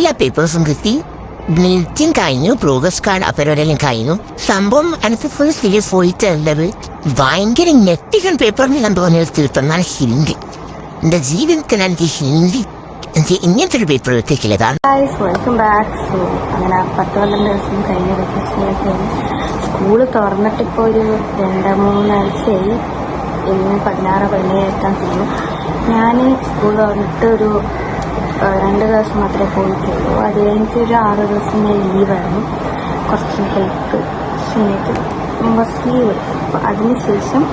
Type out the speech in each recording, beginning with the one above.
എല്ലാ പേപ്പേഴ്സും കിട്ടി. മീറ്റിംഗ് കഴിഞ്ഞു, പ്രോഗ്രസ് കാർഡ് അപ്പരോടെല്ലാം കഴിഞ്ഞു. സംഭവം എനിക്ക് ഫുൾ സീരിയസ് പോയിട്ടുള്ളത് ഭയങ്കര ഞെട്ടിക്കൻ പേപ്പറിനെല്ലാം തോന്നിയത് തീർത്തെന്നാൽ ഹിന്ദി. എന്റെ ജീവിതത്തിൽ എനിക്ക് ഹിന്ദി എനിക്ക് ഇങ്ങനത്തെ ഒരു പേപ്പർ എത്തിക്കില്ലതാണ്. Welcome back. സോ അങ്ങനെ 10-12 ദിവസം കഴിഞ്ഞ വെക്കേഷനൊക്കെ സ്കൂള് തുറന്നിട്ടിപ്പോൾ ഒരു 2-3 ആഴ്ചയായി. ഇന്ന് 16-17 എത്താൻ തീരും. ഞാൻ സ്കൂൾ തുറന്നിട്ട് ഒരു 2 ദിവസം മാത്രമേ പോയിട്ടുള്ളൂ. അത് കഴിഞ്ഞിട്ട് ഒരു 6 ദിവസം ഞാൻ ലീവായിരുന്നു. കുറച്ച് ഹെൽത്ത് കഴിഞ്ഞിട്ട് ബസ് ലീവ്. അപ്പോൾ അതിനുശേഷം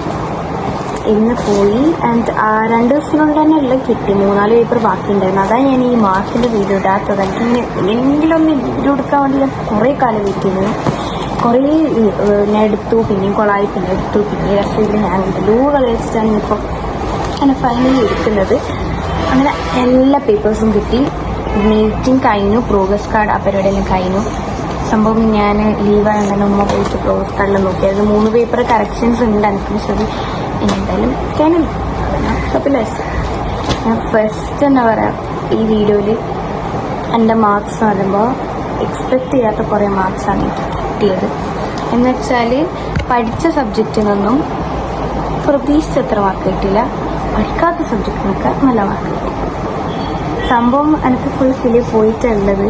ഇന്ന് പോയി. ആൻഡ് 2 ദിവസത്തിനുള്ളിൽ തന്നെ എല്ലാം കിട്ടി. 3-4 പേപ്പർ ബാക്കിയുണ്ടായിരുന്നു. അതാണ് ഞാൻ ഈ മാർക്കിൻ്റെ വീഡിയോ ഇടാത്തത്. എനിക്കിങ്ങനെ എങ്ങനെയെങ്കിലും ഒന്ന് വീഡിയോ എടുക്കാൻ വേണ്ടി ഞാൻ കുറേ കാലം വെയിറ്റ് ചെയ്തു. കുറേ ഞാൻ എടുത്തു, പിന്നെയും കൊളായി, പിന്നെ എടുത്തു, പിന്നെ രസമില്ല. ഞാൻ ഇതിലൂ കളിച്ചിട്ടാണ് ഇപ്പോൾ അങ്ങനെ ഫൈനലി എടുക്കുന്നത്. അങ്ങനെ എല്ലാ പേപ്പേഴ്സും കിട്ടി. മീറ്റിംഗ് കഴിഞ്ഞു, പ്രോഗ്രസ് കാർഡ് ആ പരിപാടിയെല്ലാം കഴിഞ്ഞു. സംഭവം ഞാൻ ലീവായതുകൊണ്ട് ഉമ്മ പോയിട്ട് പ്രോഗ്രസ് കാർഡിൽ നോക്കിയായിരുന്നു. 3 പേപ്പർ കറക്ഷൻസ് ഉണ്ട് എനിക്ക്. പക്ഷെ അത് എന്തായാലും കഴിഞ്ഞില്ല. ഞാൻ ഫസ്റ്റ് എന്താ പറയുക, ഈ വീഡിയോയിൽ എൻ്റെ മാർക്സ് പറയുമ്പോൾ എക്സ്പെക്റ്റ് ചെയ്യാത്ത കുറേ മാർക്സാണ് എനിക്ക് കിട്ടിയത്. എന്നുവെച്ചാൽ പഠിച്ച സബ്ജക്റ്റിൽ നിന്നും പ്രതീക്ഷിച്ചത്ര മാർക്ക് കിട്ടില്ല. പഠിക്കാത്ത സബ്ജക്റ്റിനൊക്കെ നല്ല മാർക്ക് കിട്ടി. സംഭവം എനിക്ക് ഫുൾ ഫില്ലിൽ പോയിട്ടുള്ളത്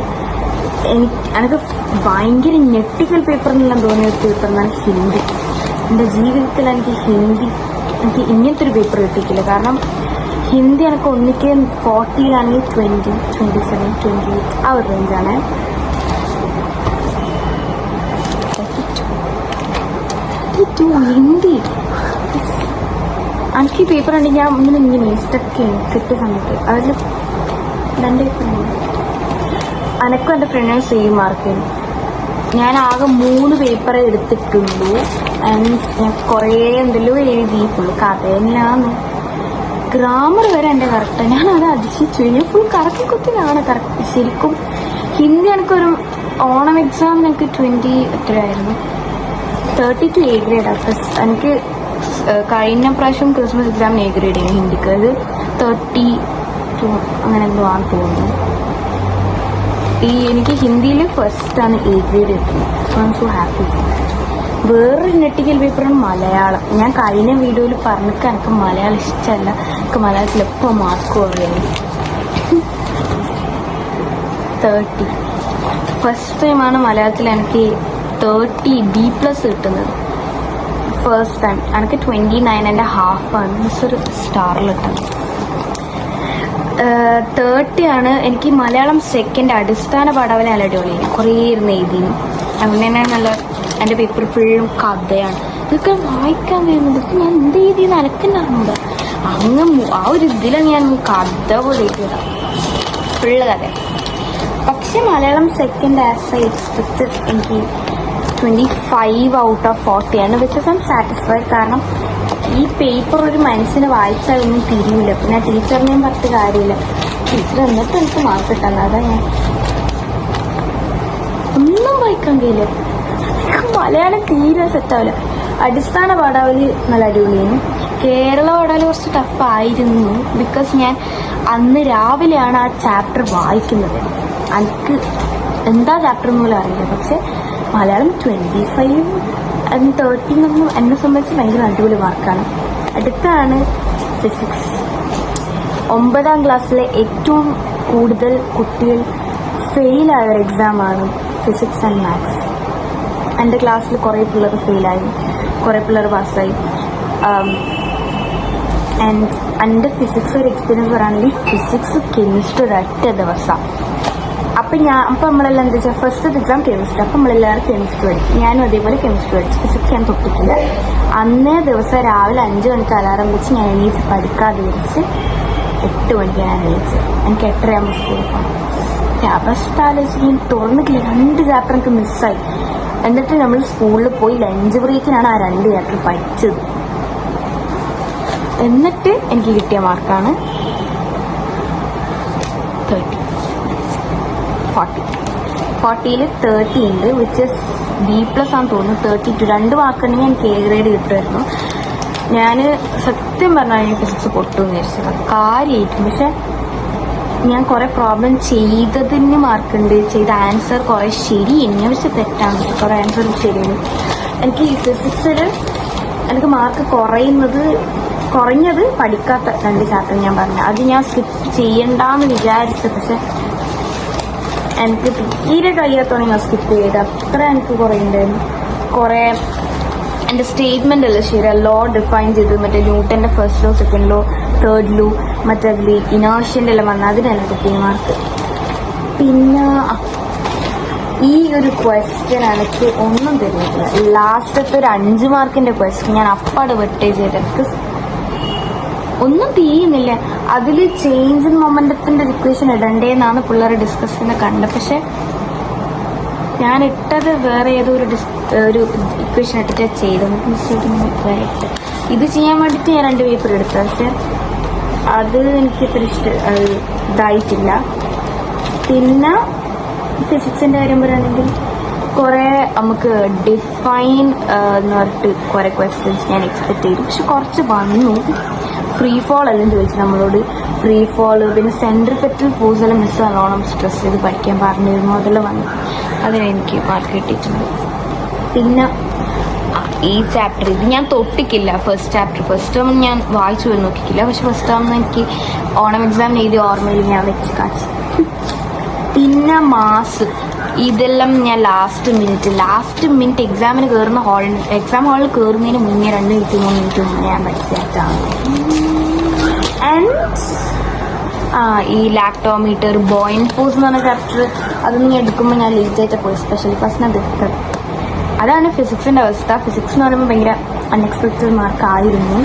എനിക്ക് ഭയങ്കര ഞെട്ടിക്കൽ പേപ്പറിനെല്ലാം തോന്നിയ ഒരു പേപ്പറിനാണ് ഹിന്ദി. എൻ്റെ ജീവിതത്തിൽ എനിക്ക് ഇങ്ങനത്തെ ഒരു പേപ്പർ കിട്ടിയിട്ടില്ല. കാരണം ഹിന്ദി എനിക്ക് ഒന്നിക്ക് 40-ലാണെങ്കിൽ 20, 27, 28 ആ ഒരു റേഞ്ചാണ്. ഹിന്ദി എനിക്ക് ഈ പേപ്പർ ഉണ്ടെങ്കിൽ ഞാൻ ഇങ്ങനെ സ്റ്റക്കാണ് കിട്ടിയ സമയത്ത്. അതിൽ 2 പേപ്പറുണ്ട്. എനക്കും എൻ്റെ ഫ്രണ്ടിനും സെയിം മാർക്ക്. ഞാൻ ആകെ 3 പേപ്പറേ എടുത്തിട്ടുള്ളൂ. ഞാൻ കുറേ എന്തെല്ലോ എഴുതിയിട്ടുള്ളൂ. കഥയെല്ലാന്ന് ഗ്രാമർ വരെ എൻ്റെ കറക്റ്റാണ്. ഞാൻ അത് അതിശയിച്ചു. ഞാൻ ഫുൾ കറക്കി കുത്തിനാണ് കറക്റ്റ്. ശരിക്കും ഹിന്ദി എനിക്കൊരു ഓണം എക്സാമിന് എനിക്ക് 20 എത്രയായിരുന്നു, 32 A ഗ്രേഡാണ്. പ്ലസ് എനിക്ക് കഴിഞ്ഞ പ്രാവശ്യം ക്രിസ്മസ് എക്സാമിന് A ഗ്രേഡ് ചെയ്യുന്നു ഹിന്ദിക്ക്. അത് 32 അങ്ങനെ എന്തോ ആണ് തോന്നുന്നു. എനിക്ക് ഹിന്ദിയിൽ ഫസ്റ്റാണ് A ഗ്രേഡ് കിട്ടുന്നത്. So I M so happy. വേറൊരു നെട്ടിക്കൽ പേപ്പറാണ് മലയാളം. ഞാൻ കഴിഞ്ഞ വീഡിയോയിൽ പറഞ്ഞിട്ട് എനിക്ക് മലയാളം ഇഷ്ടമല്ല. എനിക്ക് മലയാളത്തിൽ എപ്പോൾ മാർക്ക് കുറയാണ്. 30 ഫസ്റ്റ് ടൈമാണ് മലയാളത്തിൽ എനിക്ക് 30 B+ കിട്ടുന്നത്. First time. എനിക്ക് 29.5 ഒരു സ്റ്റാറിൽ കിട്ടുന്നത്. 30 ആണ് എനിക്ക് മലയാളം സെക്കൻഡ്. അടിസ്ഥാന പാഠാവലി നല്ല അടിപൊളിയാണ്. കുറേ ഇരുന്ന് എഴുതിന്. അങ്ങനെ തന്നെ നല്ല എൻ്റെ പേപ്പർ ഫുള്ളും കഥയാണ്. ഇതൊക്കെ വായിക്കാൻ കഴിയുന്നത്. ഇതൊക്കെ ഞാൻ എന്ത് എഴുതിയെന്ന് അനക്കെന്നെ അറിഞ്ഞൂടാ. അങ്ങ് ആ ഒരു ഇതിലാണ് ഞാൻ കഥ പോലെ എഴുതിയതാണ്. ഫുള്ള് കഥ. പക്ഷെ Malayalam second as I expected എനിക്ക് 25 ഔട്ട് ഓഫ് 40 ആണ്. Which is I M satisfied. കാരണം ഈ പേപ്പർ ഒരു മനുഷ്യനെ വായിച്ചാൽ ഒന്നും തിരിയില്ല. പിന്നെ ടീച്ചറിനെയും പറഞ്ഞിട്ട് കാര്യമില്ല. ടീച്ചർ എന്നിട്ട് എനിക്ക് മാർക്ക് കിട്ടാൻ. അതാ ഞാൻ ഒന്നും വായിക്കാൻ കഴിയില്ല. മലയാളം തീരെ സെറ്റാവില്ല. അടിസ്ഥാന പാഠാവലി നല്ല അടിപൊളിയാണ്. കേരള പാഠാവലി കുറച്ച് ടഫായിരുന്നു. ബിക്കോസ് ഞാൻ അന്ന് രാവിലെയാണ് ആ ചാപ്റ്റർ വായിക്കുന്നത്. എനിക്ക് എന്താ ചാപ്റ്റർ എന്നുപോലും അറിയില്ല. പക്ഷെ മലയാളം 25 and 30 എന്നൊന്നും എന്നെ സംബന്ധിച്ച് ഭയങ്കര അടിപൊളി മാർക്കാണ്. അടുത്താണ് ഫിസിക്സ്. 9ാം ക്ലാസ്സിലെ ഏറ്റവും കൂടുതൽ കുട്ടികൾ ഫെയിലായ ഒരു എക്സാമാണ് ഫിസിക്സ് ആൻഡ് മാത്സ്. എൻ്റെ ക്ലാസ്സിൽ കുറേ പിള്ളേർ ഫെയിലായി, കുറേ പിള്ളേർ പാസ്സായി. ആൻഡ് എൻ്റെ ഫിസിക്സ് ഒരു എക്സ്പീരിയൻസ് പറയുകയാണെങ്കിൽ ഫിസിക്സ് കെമിസ്ട്രി ഒരൊറ്റ ദിവസം. അപ്പം നമ്മളെല്ലാം എന്താ വെച്ചാൽ ഫസ്റ്റ് എക്സാം കെമിസ്ട്രി. അപ്പം നമ്മളെല്ലാവരും കെമിസ്ട്രി പഠിക്കും. ഞാനും അതേപോലെ കെമിസ്ട്രി പഠിച്ചു. ഫിസിക്സ് ഞാൻ തൊട്ടിട്ടില്ല. അന്നേ ദിവസം രാവിലെ 5 മണിക്ക് അലാറം വെച്ച് ഞാൻ എണീച്ച് പഠിക്കാതെ വിളിച്ച് 8 മണിക്ക് ഞാൻ എണീച്ച്. എനിക്ക് 8:30 സ്കൂളിൽ പോകണം. അവസ്ഥ ആലോചിച്ച് ഞാൻ തുറന്നിട്ടില്ല. 2 ചാപ്റ്റർ എനിക്ക് മിസ്സായി. എന്നിട്ട് നമ്മൾ സ്കൂളിൽ പോയി ലഞ്ച് ബ്രേക്കിനാണ് ആ 2 ചാപ്റ്റർ പഠിച്ചത്. എന്നിട്ട് എനിക്ക് കിട്ടിയ മാർക്കാണ് 40-ൽ 30 ഉണ്ട്. വിച്ച് ഇസ് B+ ആണെന്ന് തോന്നുന്നു. 32 2 മാർക്കുണ്ടെങ്കിൽ എനിക്ക് A ഗ്രേഡ് കിട്ടുമായിരുന്നു. ഞാൻ സത്യം പറഞ്ഞാൽ ഫിസിക്സ് പൊട്ടുമെന്ന് വിചാരിച്ചത് കാര്യമായിട്ടും. പക്ഷെ ഞാൻ കുറേ പ്രോബ്ലം ചെയ്തതിന് മാർക്കുണ്ട്, ചെയ്ത ആൻസർ കുറേ ശരിയാണ്, പക്ഷെ തെറ്റാണ്, കുറേ ആൻസർ ശരിയാണ്. എനിക്ക് ഈ ഫിസിക്സിൽ എനിക്ക് മാർക്ക് കുറഞ്ഞത് പഠിക്കാത്ത 2 ചാപ്റ്റർ ഞാൻ പറഞ്ഞു. അത് ഞാൻ സ്കിപ്പ് ചെയ്യണ്ടെന്ന് വിചാരിച്ചു, പക്ഷെ എനിക്ക് തീരെ കഴിയാത്തോടെ ഞാൻ സ്കിപ്പ് ചെയ്ത്. അത്ര എനിക്ക് കുറേ ഉണ്ടായിരുന്നു. കുറേ എൻ്റെ സ്റ്റേറ്റ്മെൻ്റ് അല്ല ശരി, ലോ ഡിഫൈൻ ചെയ്ത് മറ്റേ ന്യൂട്ടൻ്റെ first law, second law, third law, മറ്റേ ഇനേർഷ്യൻ്റെ എല്ലാം വന്നത് അതിനെല്ലാം കിട്ടിയ മാർക്ക്. പിന്നെ ഈ ഒരു ക്വസ്റ്റ്യൻ എനിക്ക് ഒന്നും തരുന്നില്ല. ലാസ്റ്റത്തെ ഒരു 5 മാർക്കിൻ്റെ ക്വസ്റ്റ്യൻ ഞാൻ അപ്പാട് വെട്ടേ ചെയ്തെനിക്ക് ഒന്നും തീരുന്നില്ല. അതിൽ ചേഞ്ച് ഇൻ മൊമെൻ്റത്തിൻ്റെ ഇക്വേഷൻ ഇടണ്ടേന്നാണ് പിള്ളേർ ഡിസ്കസ് ചെയ്യുന്നത് കണ്ടത്. പക്ഷെ ഞാൻ ഇട്ടത് വേറെ ഏതോ ഒരു ഇക്വേഷൻ ഇട്ടിട്ട് ചെയ്തത് മിസ്റ്റേക്ക്. ഇത് ചെയ്യാൻ വേണ്ടിയിട്ട് ഞാൻ 2 പേപ്പർ എടുത്തത്, പക്ഷെ അത് എനിക്ക് ഇത്ര ഇതായിട്ടില്ല. പിന്നെ ഫിസിക്സിൻ്റെ കാര്യം പറയുകയാണെങ്കിൽ കുറേ നമുക്ക് ഡിഫൈൻ എന്ന് പറഞ്ഞിട്ട് കുറേ ക്വസ്റ്റ്യൻസ് ഞാൻ എക്സ്പെക്ട് ചെയ്തു, പക്ഷെ കുറച്ച് വന്നു. ഫ്രീ ഫോൾ എല്ലാം ചോദിച്ചു നമ്മളോട്, ഫ്രീ ഫോള്, പിന്നെ സെൻട്രിപെറ്റൽ ഫോഴ്സ് എല്ലാം മിസ് നല്ലോണം സ്ട്രെസ് ചെയ്ത് പഠിക്കാൻ പറഞ്ഞിരുന്നു, അതെല്ലാം വന്നു. അതിനെനിക്ക് മാർക്ക് കിട്ടിയിട്ടുണ്ട്. പിന്നെ ഈ ചാപ്റ്റർ ഇത് ഞാൻ തൊട്ടിക്കില്ല. ഫസ്റ്റ് ടേം ഞാൻ വായിച്ചു പോയി നോക്കിക്കില്ല, പക്ഷെ ഫസ്റ്റ് ടേം എനിക്ക് ഓണം എക്സാമിന് എഴുതി ഓർമ്മയിൽ ഞാൻ വെച്ച് കാച്ചു. പിന്നെ മാസ് ഇതെല്ലാം ഞാൻ ലാസ്റ്റ് മിനിറ്റ് എക്സാമിന് കയറുന്ന എക്സാം ഹാളിൽ കയറുന്നതിന് മുന്നേ 2 മിനിറ്റ് 3 മിനിറ്റ് മുന്നേ ഞാൻ പഠിച്ചാണ്. ആൻഡ് ഈ ലാക്ടോമീറ്റർ, ബോയിൻ ഫോഴ്സ് എന്ന് പറഞ്ഞ ചാപ്റ്റർ അതൊന്നും ഞാൻ എടുക്കുമ്പോൾ ഞാൻ ലേറ്റായിട്ട് പോയി, സ്പെഷ്യൽ ക്ലാസ്സിന് എടുത്തത്. അതാണ് ഫിസിക്സിൻ്റെ അവസ്ഥ. ഫിസിക്സ് എന്ന് പറയുമ്പോൾ ഭയങ്കര അൺഎക്സ്പെക്റ്റഡ് മാർക്കായിരുന്നു.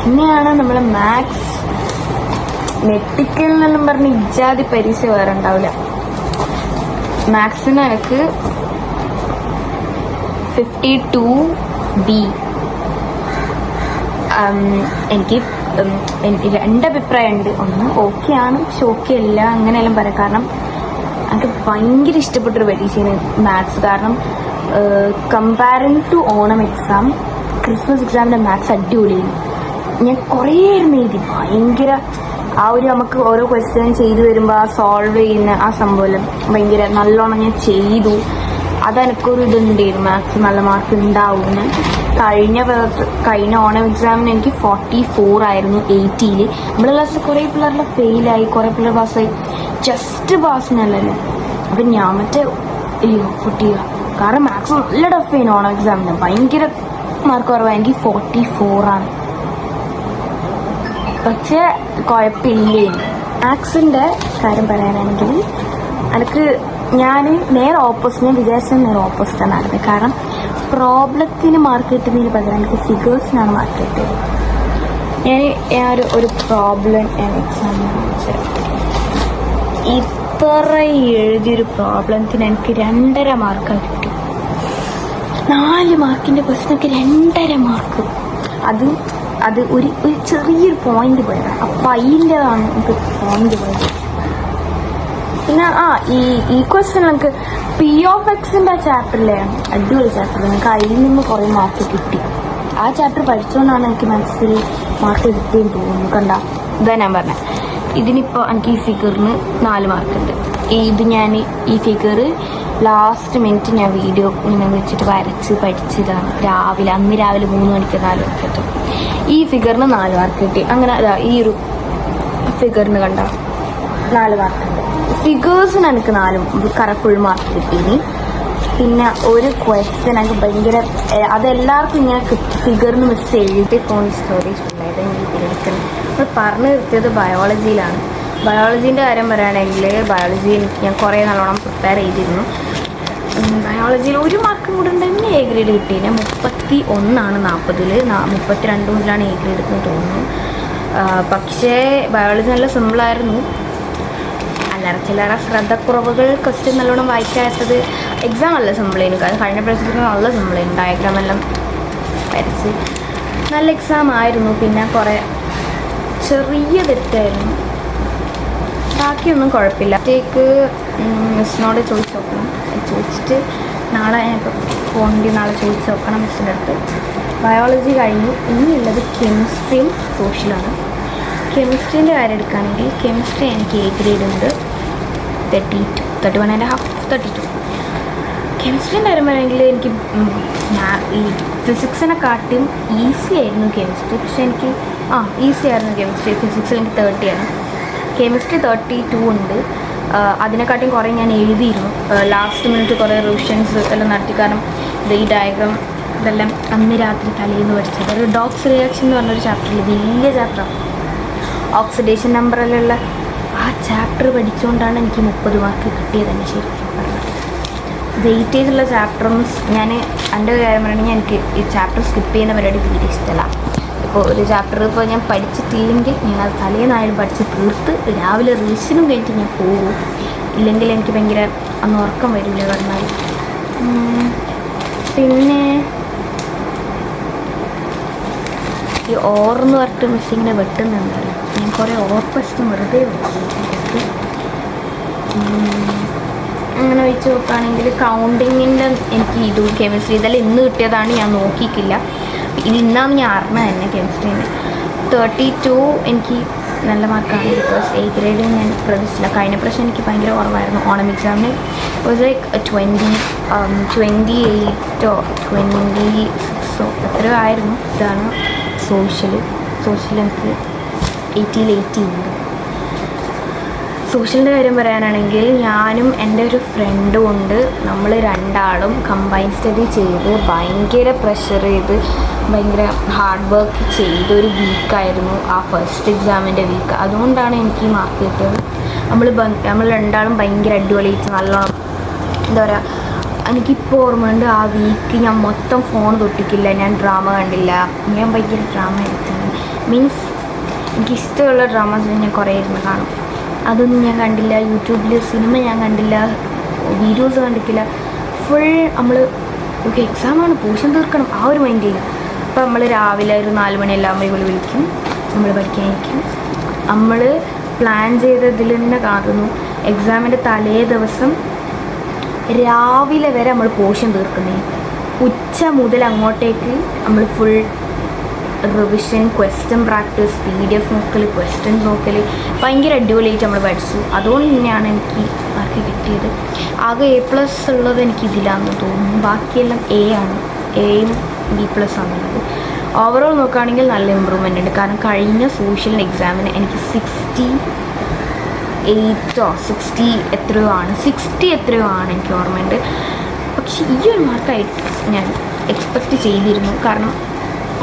പിന്നെയാണ് നമ്മൾ മാത്സ് നെറ്റിക്കൽ എന്നെല്ലാം പറഞ്ഞ് ഇജാതി പരീക്ഷ വേറെ ഉണ്ടാവില്ല. മാത്സിന് എനിക്ക് 52B. എനിക്ക് 2 അഭിപ്രായമുണ്ട്. ഒന്ന് ഓക്കെ ആണ്, പക്ഷെ ഓക്കെ അല്ല, അങ്ങനെയെല്ലാം പറയാം. കാരണം എനിക്ക് ഭയങ്കര ഇഷ്ടപ്പെട്ടൊരു പരീക്ഷയാണ് മാത്സ്. കാരണം comparing to Onam exam, Christmas എക്സാമിൻ്റെ മാത്സ് അടിപൊളിയായിരുന്നു. ഞാൻ കുറേ എഴുതി ഭയങ്കര നമുക്ക് ഓരോ ക്വസ്റ്റ്യൻ ചെയ്തു വരുമ്പോൾ ആ സോൾവ് ചെയ്യുന്ന ആ സംഭവം ഭയങ്കര നല്ലോണം ഞാൻ ചെയ്തു. അതെനിക്കൊരു ഇതുണ്ടായിരുന്നു, മാത്സ് നല്ല മാർക്ക് ഉണ്ടാവുമെന്ന്. കഴിഞ്ഞ ഓണം എക്സാമിന് എനിക്ക് 44 ആയിരുന്നു 80ൽ. നമ്മുടെ ക്ലാസ്സിൽ കുറേ പിള്ളേരുടെ ഫെയിലായി, കുറേ പിള്ളേർ പാസ്സായി, ജസ്റ്റ് പാസിനല്ലല്ലോ. അപ്പം ഞാൻ പൊട്ടിയ കാരണം മാത്സ് നല്ല ടഫായിരുന്നു ഓണം എക്സാമിന്, ഭയങ്കര മാർക്ക് കുറവാണ്. എനിക്ക് 44 ആണ്, പക്ഷെ കുഴപ്പമില്ലേ. മാത്സിൻ്റെ കാര്യം പറയാനാണെങ്കിൽ ഞാൻ വിചാരിച്ചത് നേരെ ഓപ്പോസിറ്റാണ് നടന്നത്. കാരണം പ്രോബ്ലത്തിന് മാർക്ക് കിട്ടുന്നതിന് പകരം എനിക്ക് ഫിഗേഴ്സിനാണ് മാർക്ക് കിട്ടിയത്. ഞാൻ ഒരു പ്രോബ്ലം എക്സാമിന് ഇത്ര എഴുതിയൊരു പ്രോബ്ലത്തിന് എനിക്ക് 2.5 മാർക്കാണ് കിട്ടി. 4 മാർക്കിൻ്റെ ക്വസ്റ്റ്യനൊക്കെ 2.5 മാർക്ക്. അത് ഒരു ചെറിയൊരു പോയിന്റ് പോയതാണ്. അപ്പം അതിൻ്റെതാണ് എനിക്ക് പോയിന്റ് പോയത്. പിന്നെ ഈ ക്വസ്റ്റ്യൻ നമുക്ക് P(x)ൻ്റെ ചാപ്റ്ററിലെ അടിപൊളി ചാപ്റ്റർ, എനിക്ക് അതിൽ നിന്ന് കുറേ മാർക്ക് കിട്ടി. ആ ചാപ്റ്റർ പഠിച്ചുകൊണ്ടാണ് എനിക്ക് മനസ്സിൽ മാർക്ക് കിട്ടിയെന്ന് തോന്നുന്നു. കണ്ട ഇതാ ഞാൻ പറഞ്ഞത്. ഇതിനിപ്പോൾ എനിക്ക് ഈ ഫിഗറിന് 4 മാർക്കുണ്ട്. ഈ ഫിഗർ ലാസ്റ്റ് മിനിറ്റ് ഞാൻ വീഡിയോ ഇങ്ങനെ വെച്ചിട്ട് വരച്ച് പഠിച്ചതാണ്. അന്ന് രാവിലെ 3 മണിക്ക് 4 മണിക്ക് എത്തും. ഈ ഫിഗറിന് 4 മാർക്ക് കിട്ടി. അങ്ങനെ ഈ ഒരു ഫിഗറിന് കണ്ട 4 മാർക്കുണ്ട്. ഫിഗേഴ്സിന് എനിക്ക് 4 ഫുൾ മാർക്ക് കിട്ടി. പിന്നെ ഒരു ക്വസ്റ്റ്യൻ എനിക്ക് ഭയങ്കര അതെല്ലാവർക്കും ഇങ്ങനെ ഫിഗറിന് മിസ് എഴുതി ഫോൺ സ്റ്റോറേജ് ഉണ്ടായത് എനിക്ക് തിരഞ്ഞെടുക്കുന്നത്. നമ്മൾ പറഞ്ഞു നിർത്തിയത് ബയോളജിയിലാണ്. ബയോളജീൻ്റെ കാര്യം പറയുകയാണെങ്കിൽ ബയോളജി ഞാൻ കുറേ നല്ലോണം പ്രിപ്പയർ ചെയ്തിരുന്നു. ബയോളജിയിൽ 1 മാർക്കും കൂടെ ഉണ്ടെങ്കിൽ A ഗ്രേഡ് കിട്ടിയില്ല. 31 ആണ് 40-ൽ, 32-ലാണ് A ഗ്രേഡ് എന്ന് തോന്നുന്നു. പക്ഷേ ബയോളജി നല്ല സിമ്പിളായിരുന്നു. ചില്ലറ ശ്രദ്ധക്കുറവുകൾ, ക്വസ്റ്റ്യൻ നല്ലോണം വായിക്കാത്തത്. എക്സാം നല്ല സിമ്പിളായിരുന്നു. കാരണം കഴിഞ്ഞ പ്രാവശ്യത്തിന് നല്ല സിമ്പിളായിരുന്നു. ഡയഗ്രാം എല്ലാം വരച്ച് നല്ല എക്സാം ആയിരുന്നു. പിന്നെ കുറേ ചെറിയ തെറ്റായിരുന്നു, ബാക്കിയൊന്നും കുഴപ്പമില്ല. അത്തേക്ക് മിസ്സിനോട് ചോദിച്ച് നോക്കണം. ചോദിച്ചിട്ട് നാളെ നാളെ ചോദിച്ച് നോക്കണം മിസ്സിൻ്റെ അടുത്ത്. ബയോളജി കഴിഞ്ഞു. ഇനിയുള്ളത് കെമിസ്ട്രിയും സോഷ്യലാണ്. കെമിസ്ട്രീൻ്റെ കാര്യം എടുക്കുകയാണെങ്കിൽ കെമിസ്ട്രി എനിക്ക് എ ഗ്രേഡ് ഉണ്ട് 31.5 കെമിസ്ട്രീൻ്റെ കാര്യം പറയുമെങ്കിൽ എനിക്ക് ഈ ഫിസിക്സിനെക്കാട്ടും ഈസി ആയിരുന്നു കെമിസ്ട്രി. പക്ഷേ എനിക്ക് ഈസി ആയിരുന്നു കെമിസ്ട്രി. ഫിസിക്സിൽ എനിക്ക് 30 ആണ്. കെമിസ്ട്രി 32 ഉണ്ട്. അതിനെക്കാട്ടും കുറേ ഞാൻ എഴുതിയിരുന്നു. ലാസ്റ്റ് മിനിറ്റ് കുറേ റിവിഷൻസ് എല്ലാം നടത്തി. കാരണം ഈ ഡയഗ്രാം ഇതെല്ലാം അന്ന് രാത്രി തലേന്ന് പഠിച്ചത്. ഒരു ഡോക്സ് റിയാക്ഷൻ എന്ന് പറഞ്ഞൊരു ചാപ്റ്ററിൽ വലിയ ചാപ്റ്ററാണ്. ഓക്സിഡേഷൻ നമ്പറിലുള്ള ആ ചാപ്റ്റർ പഠിച്ചുകൊണ്ടാണ് എനിക്ക് 30 മാർക്ക് കിട്ടിയത് തന്നെ ശരിക്കും പറഞ്ഞത്. വെയിറ്റേജുള്ള ചാപ്റ്ററും ഞാൻ എൻ്റെ കാര്യം പറയുകയാണെങ്കിൽ എനിക്ക് ഈ ചാപ്റ്റർ സ്കിപ്പ് ചെയ്യുന്ന പരിപാടി തീരെ ഇഷ്ടമല്ല. ഇപ്പോൾ ഒരു ചാപ്റ്റർ ഇപ്പോൾ ഞാൻ പഠിച്ചിട്ടില്ലെങ്കിൽ ഞാൻ അത് തലേന്നായാലും പഠിച്ച് തീർത്ത് രാവിലെ റിവിഷനും കഴിഞ്ഞിട്ട് ഞാൻ പോകും. ഇല്ലെങ്കിൽ എനിക്ക് ഭയങ്കര അന്ന് ഉറക്കം വരില്ല പറഞ്ഞാൽ. പിന്നെ ഈ ഓർന്ന് പറഞ്ഞിട്ട് മിസ്സിങ്ങനെ വെട്ടുന്നുണ്ടല്ലോ. ഞാൻ കുറേ ഓർപ്പസ്റ്റ് വെറുതെ വെച്ചു. അങ്ങനെ വെച്ച് നോക്കുകയാണെങ്കിൽ കൗണ്ടിങ്ങിൻ്റെ എനിക്ക് ഇതും കെമിസ്ട്രി ഇതെല്ലാം ഇന്ന് കിട്ടിയതാണ്. ഞാൻ നോക്കിയിട്ടില്ല. ഇന്നാണ് ഞാൻ അറിഞ്ഞത് തന്നെ കെമിസ്ട്രീന് 32 എനിക്ക് നല്ല മാർക്കാണ്. ബിക്കോസ് എ ഗ്രേഡ് ഞാൻ പ്രതീക്ഷിച്ചില്ല. കഴിഞ്ഞ പ്രാവശ്യം എനിക്ക് ഭയങ്കര കുറവായിരുന്നു. ഓണം എക്സാമിന് വാസ് ലൈക്ക് 28 26 എത്രയോ ആയിരുന്നു. ഇതാണ് സോഷ്യൽ എനിക്ക് 80 ഉണ്ട്. സോഷ്യലിൻ്റെ കാര്യം പറയാനാണെങ്കിൽ ഞാനും എൻ്റെ ഒരു ഫ്രണ്ടും ഉണ്ട്. നമ്മൾ രണ്ടാളും കമ്പൈൻ സ്റ്റഡി ചെയ്ത് ഭയങ്കര പ്രഷർ ചെയ്ത് ഭയങ്കര ഹാർഡ് വർക്ക് ചെയ്തൊരു വീക്കായിരുന്നു ആ ഫസ്റ്റ് എക്സാമിൻ്റെ വീക്ക്. അതുകൊണ്ടാണ് എനിക്ക് ഈ മാർക്ക് കിട്ടിയത്. നമ്മൾ രണ്ടാളും ഭയങ്കര അടിപൊളിയായിട്ട് നല്ലോണം എന്താ പറയുക. എനിക്കിപ്പോൾ ഓർമ്മയുണ്ട് ആ വീക്ക് ഞാൻ മൊത്തം ഫോൺ തൊട്ടിക്കില്ല. ഞാൻ ഡ്രാമ കണ്ടില്ല. ഞാൻ ഭയങ്കര ഡ്രാമ എടുത്തത്. മീൻസ് എനിക്കിഷ്ടമുള്ള ഡ്രാമാസ് ഞാൻ കുറേ ഇരുന്ന് കാണും. അതൊന്നും ഞാൻ കണ്ടില്ല. യൂട്യൂബിൽ സിനിമ ഞാൻ കണ്ടില്ല. വീഡിയോസ് കണ്ടിട്ടില്ല. ഫുൾ നമ്മൾ എക്സാമാണ്, പോർഷൻ തീർക്കണം, ആ ഒരു മൈൻഡ് ചെയ്യും. അപ്പോൾ നമ്മൾ രാവിലെ ഒരു 4 മണിയെല്ലാം വിളിക്കും, നമ്മൾ പഠിക്കാനിരിക്കും. നമ്മൾ പ്ലാൻ ചെയ്തതിൽ തന്നെ കാണുന്നു. എക്സാമിൻ്റെ തലേ ദിവസം രാവിലെ വരെ നമ്മൾ പോർഷൻ തീർക്കുന്നേ. ഉച്ച മുതൽ അങ്ങോട്ടേക്ക് നമ്മൾ full revision, question practice, PDF നോക്കൽ, ക്വസ്റ്റ്യൻസ് നോക്കൽ, ഭയങ്കര അടിപൊളിയായിട്ട് നമ്മൾ പഠിച്ചു. അതുകൊണ്ട് തന്നെയാണ് എനിക്ക് മാർക്ക് കിട്ടിയത്. ആകെ A+ ഉള്ളത് എനിക്ക് ഇതിലാണെന്ന് തോന്നുന്നു. ബാക്കിയെല്ലാം A ആണ്. Aയും B+ ആണുള്ളത്. ഓവറോൾ നോക്കുകയാണെങ്കിൽ നല്ല ഇമ്പ്രൂവ്മെൻ്റ് ഉണ്ട്. കാരണം കഴിഞ്ഞ സോഷ്യൽ എക്സാമിന് എനിക്ക് 60 എത്രയോ ആണ് എനിക്ക് ഓർമ്മയുണ്ട്. പക്ഷേ ഈ ഒരു മാർക്കായിട്ട് ഞാൻ എക്സ്പെക്റ്റ് ചെയ്തിരുന്നു. കാരണം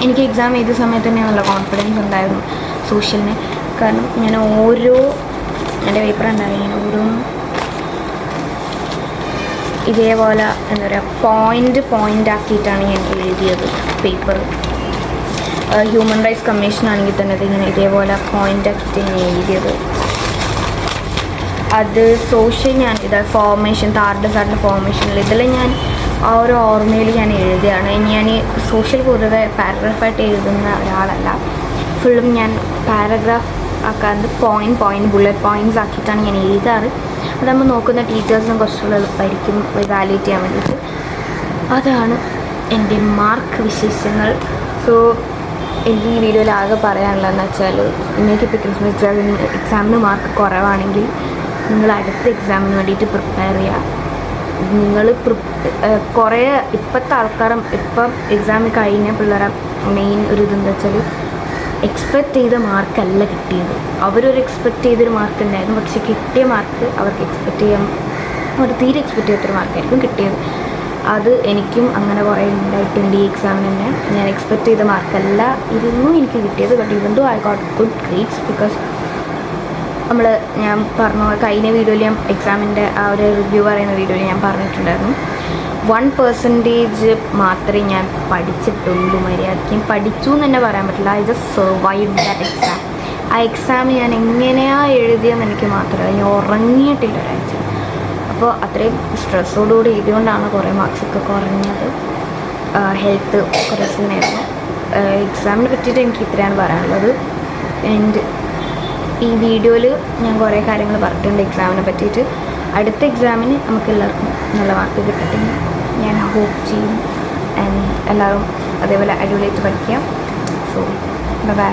എനിക്ക് എക്സാം എഴുതിയ സമയത്ത് തന്നെ നല്ല കോൺഫിഡൻസ് ഉണ്ടായിരുന്നു സോഷ്യലിന്. കാരണം ഞാൻ എൻ്റെ പേപ്പർ ഉണ്ടായിരുന്നു, ഞാൻ ഓരോന്നും ഇതേപോലെ എന്താ പറയുക പോയിൻ്റ് ആക്കിയിട്ടാണ് ഞാൻ എഴുതിയത് പേപ്പർ. ഹ്യൂമൻ റൈറ്റ്സ് കമ്മീഷൻ ആണെങ്കിൽ തന്നെ അതിങ്ങനെ ഇതേപോലെ പോയിൻ്റ് ആക്കിയിട്ട് ഞാൻ എഴുതിയത്. അത് സോഷ്യൽ ഞാൻ ഫോർമേഷൻ, താറിൻ്റെ ഫോർമേഷനിൽ ഇതെല്ലാം ഞാൻ ആ ഒരു ഓർമ്മയിൽ ഞാൻ എഴുതുകയാണ്. ഞാൻ സോഷ്യൽ പൊതുവെ പാരഗ്രാഫായിട്ട് എഴുതുന്ന ഒരാളല്ല. ഫുള്ളും ഞാൻ പാരഗ്രാഫ് ആക്കാണ്ട് പോയിൻറ്റ് ബുള്ളറ്റ് പോയിൻറ്റ്സ് ആക്കിയിട്ടാണ് ഞാൻ എഴുതാറ്. അതാകുമ്പോൾ നോക്കുന്ന ടീച്ചേഴ്സിനും കുറച്ചുകൂടെ എളുപ്പമായിരിക്കും ഇവാലുവേറ്റ് ചെയ്യാൻ വേണ്ടിയിട്ട്. അതാണ് എൻ്റെ മാർക്ക് വിശേഷങ്ങൾ. സോ എനിക്ക് ഈ വീഡിയോയിൽ ആകെ പറയാനുള്ളതെന്ന് വെച്ചാൽ, നിങ്ങൾക്കിപ്പോൾ ക്രിസ്മസ് എക്സാമിന് മാർക്ക് കുറവാണെങ്കിൽ നിങ്ങൾ അടുത്ത എക്സാമിന് വേണ്ടിയിട്ട് പ്രിപ്പയർ ചെയ്യുക. നിങ്ങൾ കുറേ ഇപ്പോഴത്തെ ആൾക്കാരും ഇപ്പം എക്സാം കഴിഞ്ഞ പിള്ളേരെ മെയിൻ ഒരു ഇതെന്താ വെച്ചാൽ എക്സ്പെക്റ്റ് ചെയ്ത മാർക്കല്ല കിട്ടിയത്. അവരൊരു എക്സ്പെക്റ്റ് ചെയ്തൊരു മാർക്ക് ഉണ്ടായിരുന്നു, പക്ഷേ കിട്ടിയ മാർക്ക് അവർക്ക് തീരെ എക്സ്പെക്റ്റ് ചെയ്യാത്തൊരു മാർക്കായിരിക്കും കിട്ടിയത്. അത് എനിക്കും അങ്ങനെ കുറേ ഉണ്ടായിട്ടുണ്ട്. ഈ എക്സാമിന് തന്നെ ഞാൻ എക്സ്പെക്റ്റ് ചെയ്ത മാർക്കല്ല എനിക്ക് കിട്ടിയത്. But even though I got good grades. Because ഞാൻ പറഞ്ഞു കഴിഞ്ഞ വീഡിയോയിൽ ഞാൻ എക്സാമിൻ്റെ ആ ഒരു റിവ്യൂ പറയുന്ന വീഡിയോയിൽ ഞാൻ പറഞ്ഞിട്ടുണ്ടായിരുന്നു 1% മാത്രമേ ഞാൻ പഠിച്ചിട്ടുള്ളൂ. മര്യാദയ്ക്ക് ഞാൻ പഠിച്ചു എന്ന് തന്നെ പറയാൻ പറ്റില്ല. I just survive that exam. ആ എക്സാം ഞാൻ എങ്ങനെയാണ് എഴുതിയെന്ന് എനിക്ക് മാത്രമല്ല, ഞാൻ ഉറങ്ങിയിട്ടില്ല ഒരാഴ്ച. അപ്പോൾ അത്രയും സ്ട്രെസ്സോടുകൂടി എഴുതിക്കൊണ്ടാണ് കുറേ മാർക്സൊക്കെ കുറഞ്ഞത്. ഹെൽത്ത് കുറേ സീനായിരുന്നു. എക്സാമിനെ പറ്റിയിട്ട് എനിക്ക് ഇത്രയാണ് പറയാനുള്ളത്. ആൻഡ് ഈ വീഡിയോയിൽ ഞാൻ കുറേ കാര്യങ്ങൾ പറഞ്ഞിട്ടുണ്ട് എക്സാമിനെ പറ്റിയിട്ട്. അടുത്ത എക്സാമിന് നമുക്ക് എല്ലാവർക്കും നല്ല മാർക്ക് കിട്ടട്ടെ ഞാൻ ഹോപ്പ് ചെയ്യും. ആൻഡ് എല്ലാവരും അതേപോലെ അടിപൊളിയായിട്ട് പഠിക്കാം. So by.